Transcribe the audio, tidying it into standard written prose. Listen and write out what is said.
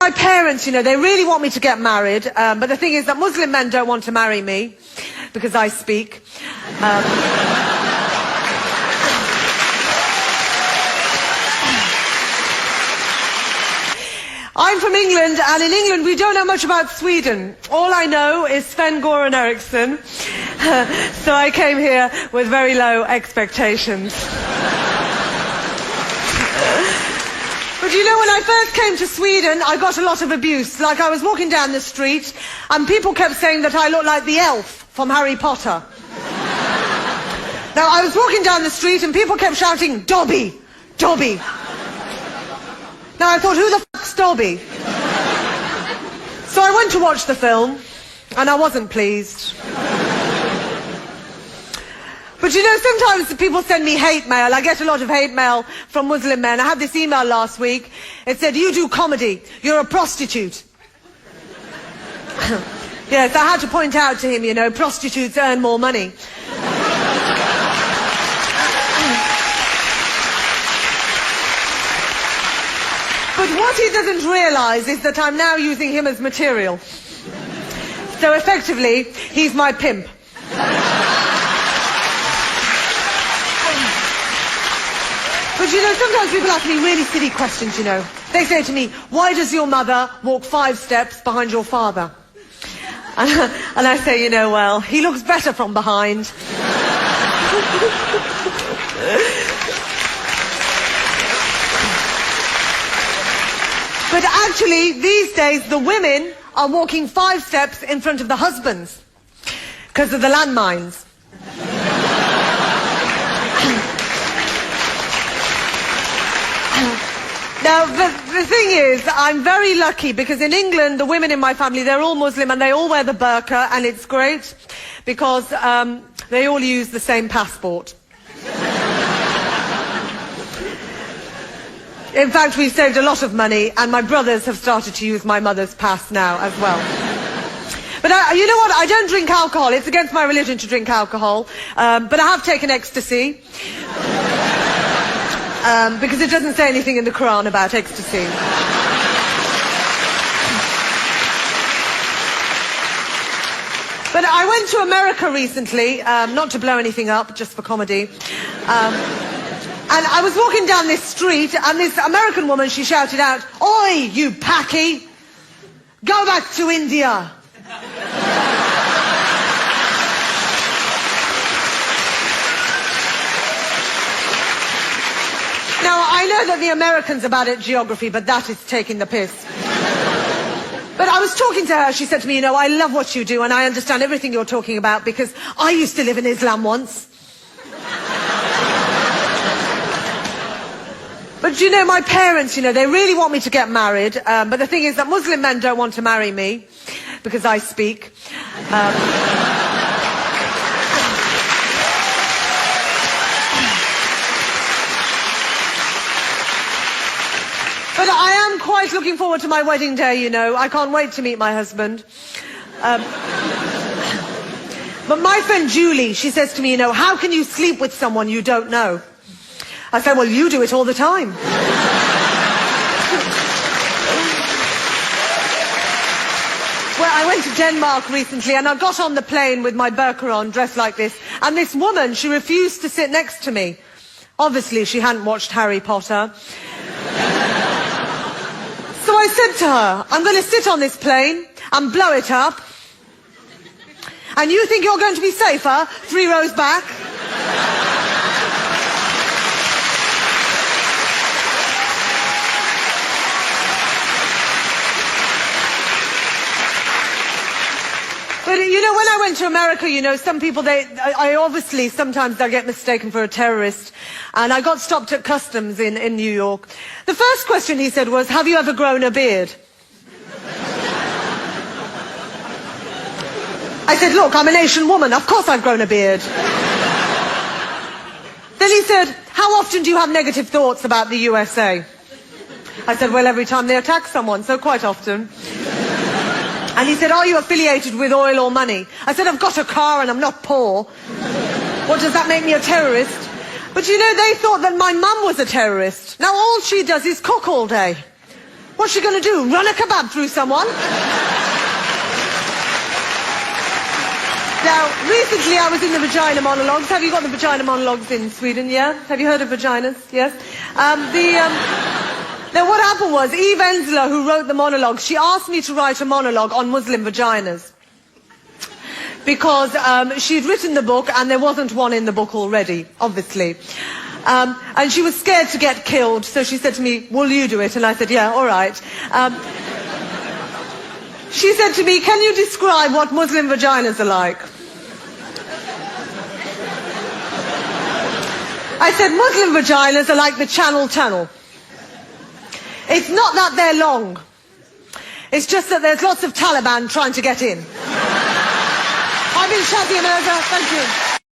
My parents, they really want me to get married, but the thing is that Muslim men don't want to marry me because I speak. I'm from England, and in England we don't know much about Sweden. All I know is Sven-Göran Eriksson, so I came here with very low expectations. But when I first came to Sweden, I got a lot of abuse. Like, I was walking down the street, and people kept saying that I looked like the elf from Harry Potter. Now, I was walking down the street, and people kept shouting, Dobby! Dobby! Now, I thought, who the fuck's Dobby? So I went to watch the film, and I wasn't pleased. But sometimes people send me hate mail. I get a lot of hate mail from Muslim men. I had this email last week. It said, you do comedy. You're a prostitute. Yes, I had to point out to him, prostitutes earn more money. But what he doesn't realize is that I'm now using him as material. So effectively, he's my pimp. But sometimes people ask me really silly questions, They say to me, why does your mother walk 5 steps behind your father? And I say, well, he looks better from behind. But actually, these days, the women are walking 5 steps in front of the husbands because of the landmines. Now, the thing is, I'm very lucky because in England, the women in my family, they're all Muslim and they all wear the burqa, and it's great because they all use the same passport. In fact, we've saved a lot of money, and my brothers have started to use my mother's pass now as well. But you know what? I don't drink alcohol. It's against my religion to drink alcohol. But I have taken ecstasy. Because it doesn't say anything in the Quran about ecstasy. But I went to America recently, not to blow anything up, just for comedy. And I was walking down this street, and this American woman, she shouted out, "Oi, you Paki! Go back to India!" Now, I know that the Americans are bad at geography, but that is taking the piss. But I was talking to her, she said to me, I love what you do, and I understand everything you're talking about, because I used to live in Islam once. But my parents, they really want me to get married, but the thing is that Muslim men don't want to marry me, because I speak. But I am quite looking forward to my wedding day, I can't wait to meet my husband. But my friend Julie, she says to me, how can you sleep with someone you don't know? I said, well, you do it all the time. Well, I went to Denmark recently, and I got on the plane with my burqa on, dressed like this, and this woman, she refused to sit next to me. Obviously, she hadn't watched Harry Potter. So I said to her, I'm going to sit on this plane and blow it up. And you think you're going to be safer 3 rows back? But when I went to America, some people, sometimes they'll get mistaken for a terrorist. And I got stopped at customs in New York. The first question he said was, have you ever grown a beard? I said, look, I'm an Asian woman. Of course I've grown a beard. Then he said, how often do you have negative thoughts about the USA? I said, well, every time they attack someone, so quite often. And he said, are you affiliated with oil or money? I said, I've got a car and I'm not poor. What, does that make me a terrorist? But they thought that my mum was a terrorist. Now all she does is cook all day. What's she going to do? Run a kebab through someone? Now, recently I was in the vagina monologues. Have you got the vagina monologues in Sweden? Yeah? Have you heard of vaginas? Yes? Now, what happened was, Eve Ensler, who wrote the monologue, she asked me to write a monologue on Muslim vaginas. Because she'd written the book and there wasn't one in the book already, obviously. And she was scared to get killed, so she said to me, will you do it? And I said, yeah, all right. She said to me, can you describe what Muslim vaginas are like? I said, Muslim vaginas are like the Channel Tunnel. It's not that they're long. It's just that there's lots of Taliban trying to get in. I've been Shazia Mirza. Thank you.